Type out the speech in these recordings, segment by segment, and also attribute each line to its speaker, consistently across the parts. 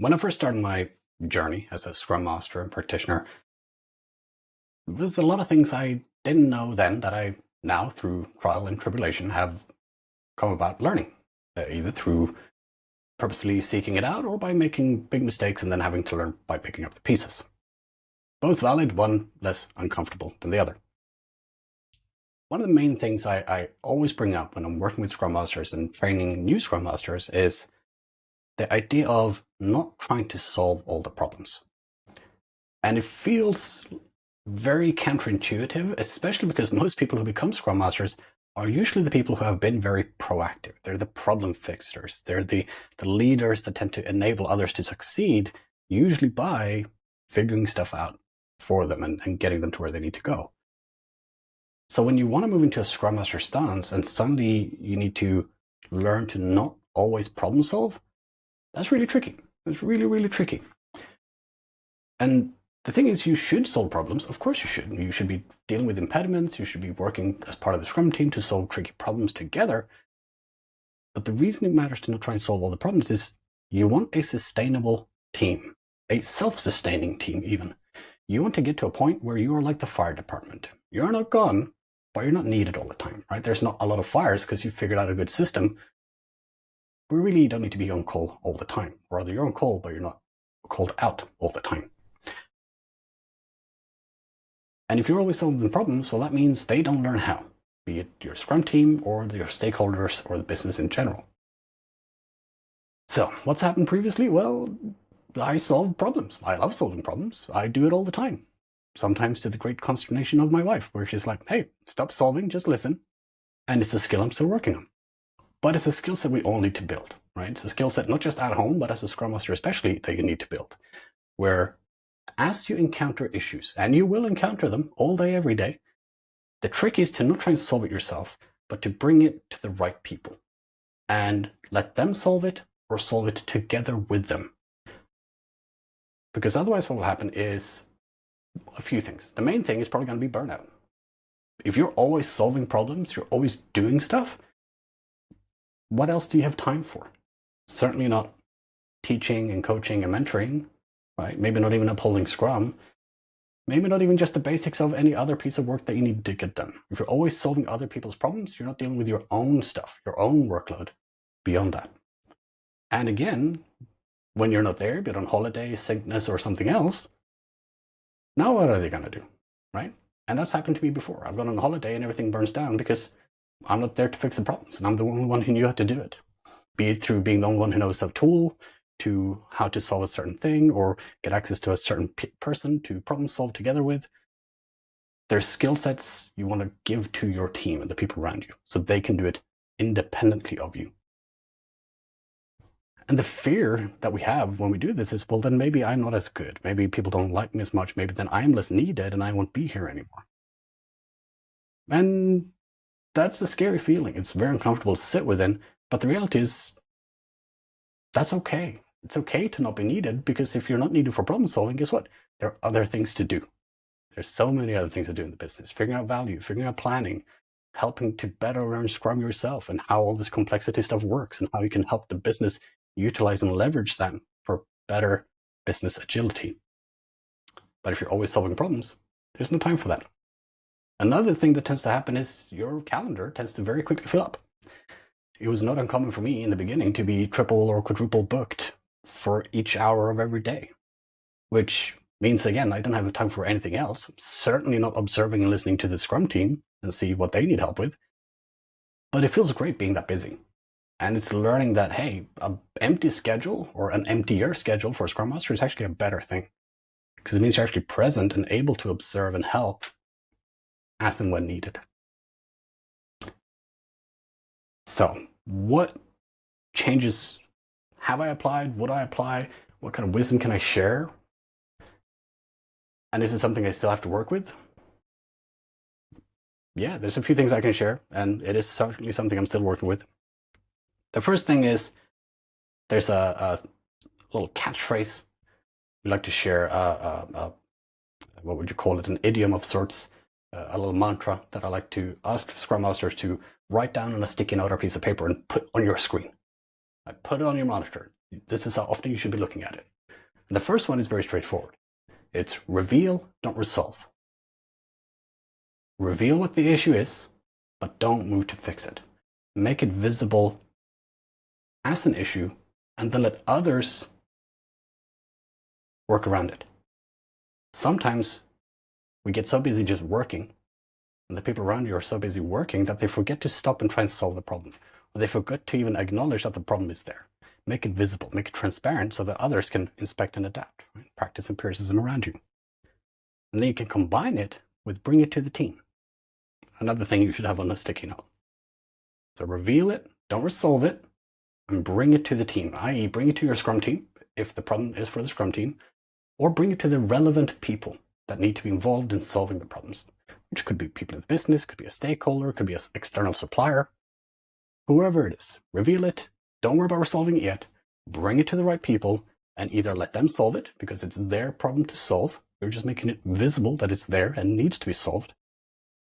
Speaker 1: When I first started my journey as a Scrum Master and practitioner, there's a lot of things I didn't know then that I now, through trial and tribulation, have come about learning, either through purposefully seeking it out or by making big mistakes and then having to learn by picking up the pieces. Both valid, one less uncomfortable than the other. One of the main things I always bring up when I'm working with Scrum Masters and training new Scrum Masters is the idea of not trying to solve all the problems. And it feels very counterintuitive, especially because most people who become Scrum Masters are usually the people who have been very proactive. They're the problem fixers. They're the leaders that tend to enable others to succeed, usually by figuring stuff out for them and getting them to where they need to go. So when you want to move into a Scrum Master stance and suddenly you need to learn to not always problem solve, that's really tricky. It's really, really tricky. And the thing is, you should solve problems. Of course you should. You should be dealing with impediments. You should be working as part of the Scrum team to solve tricky problems together. But the reason it matters to not try and solve all the problems is you want a sustainable team, a self-sustaining team even. You want to get to a point where you are like the fire department. You're not gone, but you're not needed all the time, right? There's not a lot of fires because you figured out a good system. We really don't need to be on call all the time. Or rather, you're on call, but you're not called out all the time. And if you're always solving problems, well, that means they don't learn how, be it your Scrum team or your stakeholders or the business in general. So what's happened previously? Well, I solve problems. I love solving problems. I do it all the time. Sometimes to the great consternation of my wife, where she's like, hey, stop solving, just listen. And it's a skill I'm still working on. But it's a skill set we all need to build, right? It's a skill set not just at home, but as a Scrum Master especially, that you need to build, where as you encounter issues, and you will encounter them all day, every day, the trick is to not try and solve it yourself, but to bring it to the right people and let them solve it or solve it together with them. Because otherwise what will happen is a few things. The main thing is probably going to be burnout. If you're always solving problems, you're always doing stuff, what else do you have time for? Certainly not teaching and coaching and mentoring, right? Maybe not even upholding Scrum. Maybe not even just the basics of any other piece of work that you need to get done. If you're always solving other people's problems, you're not dealing with your own stuff, your own workload beyond that. And again, when you're not there, be it on holiday, sickness, or something else, now what are they going to do, right? And that's happened to me before. I've gone on holiday and everything burns down because I'm not there to fix the problems, and I'm the only one who knew how to do it. Be it through being the only one who knows a tool, to how to solve a certain thing, or get access to a certain person to problem solve together with. There's skill sets you want to give to your team and the people around you so they can do it independently of you. And the fear that we have when we do this is, well, then maybe I'm not as good. Maybe people don't like me as much. Maybe then I'm less needed and I won't be here anymore. And that's a scary feeling. It's very uncomfortable to sit within, but the reality is that's okay. It's okay to not be needed, because if you're not needed for problem solving, guess what? There are other things to do. There's so many other things to do in the business. Figuring out value, figuring out planning, helping to better learn Scrum yourself and how all this complexity stuff works and how you can help the business utilize and leverage that for better business agility. But if you're always solving problems, there's no time for that. Another thing that tends to happen is your calendar tends to very quickly fill up. It was not uncommon for me in the beginning to be triple or quadruple booked for each hour of every day, which means, again, I don't have time for anything else. Certainly not observing and listening to the Scrum team and see what they need help with. But it feels great being that busy. And it's learning that, hey, an empty schedule or an emptier schedule for a Scrum Master is actually a better thing, because it means you're actually present and able to observe and help as and when needed. So what changes have I applied? Would I apply? What kind of wisdom can I share? And is it something I still have to work with? Yeah, there's a few things I can share, and it is certainly something I'm still working with. The first thing is there's a little catchphrase we like to share, what would you call it, an idiom of sorts, a little mantra that I like to ask Scrum Masters to write down on a sticky note or piece of paper and put on your screen. Put it on your monitor. This is how often you should be looking at it. And the first one is very straightforward. It's reveal, don't resolve. Reveal what the issue is, but don't move to fix it. Make it visible as an issue, and then let others work around it. Sometimes we get so busy just working, and the people around you are so busy working that they forget to stop and try and solve the problem. Or they forget to even acknowledge that the problem is there. Make it visible, make it transparent so that others can inspect and adapt. Right? Practice empiricism around you. And then you can combine it with bring it to the team. Another thing you should have on a sticky note. So reveal it, don't resolve it, and bring it to the team, i.e. bring it to your Scrum team, if the problem is for the Scrum team, or bring it to the relevant people that need to be involved in solving the problems, which could be people in the business, could be a stakeholder, could be an external supplier, whoever it is. Reveal it, don't worry about resolving it yet, bring it to the right people, and either let them solve it because it's their problem to solve, you're just making it visible that it's there and needs to be solved,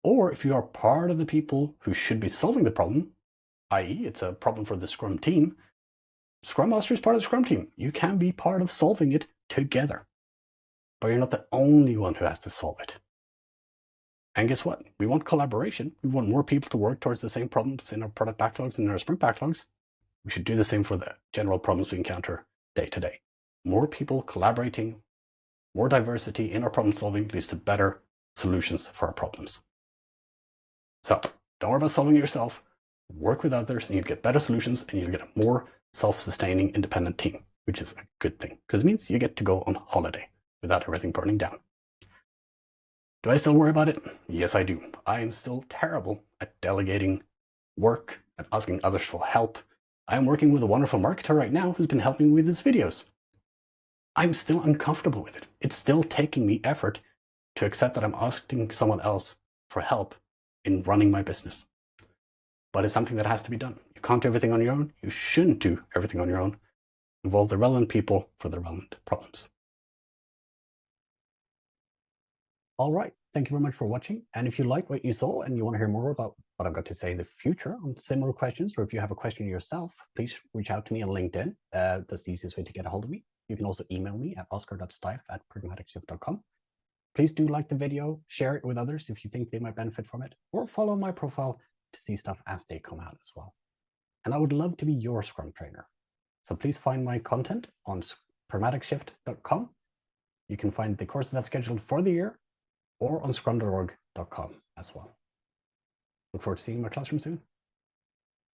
Speaker 1: or if you are part of the people who should be solving the problem, i.e. it's a problem for the Scrum team, Scrum Master is part of the Scrum team. You can be part of solving it together. But you're not the only one who has to solve it. And guess what? We want collaboration. We want more people to work towards the same problems in our product backlogs and in our sprint backlogs. We should do the same for the general problems we encounter day to day. More people collaborating, more diversity in our problem solving leads to better solutions for our problems. So don't worry about solving it yourself. Work with others and you get better solutions and you get a more self-sustaining independent team, which is a good thing because it means you get to go on holiday without everything burning down. Do I still worry about it? Yes, I do. I am still terrible at delegating work and asking others for help. I'm working with a wonderful marketer right now who's been helping me with his videos. I'm still uncomfortable with it. It's still taking me effort to accept that I'm asking someone else for help in running my business. But it's something that has to be done. You can't do everything on your own. You shouldn't do everything on your own. Involve the relevant people for the relevant problems. All right. Thank you very much for watching. And if you like what you saw and you want to hear more about what I've got to say in the future on similar questions, or if you have a question yourself, please reach out to me on LinkedIn. That's the easiest way to get a hold of me. You can also email me at oscar.styf@pragmaticshift.com. Please do like the video, share it with others if you think they might benefit from it, or follow my profile to see stuff as they come out as well. And I would love to be your Scrum trainer. So please find my content on pragmaticshift.com. You can find the courses I've scheduled for the year or on scrum.org.com as well. Look forward to seeing you in my classroom soon.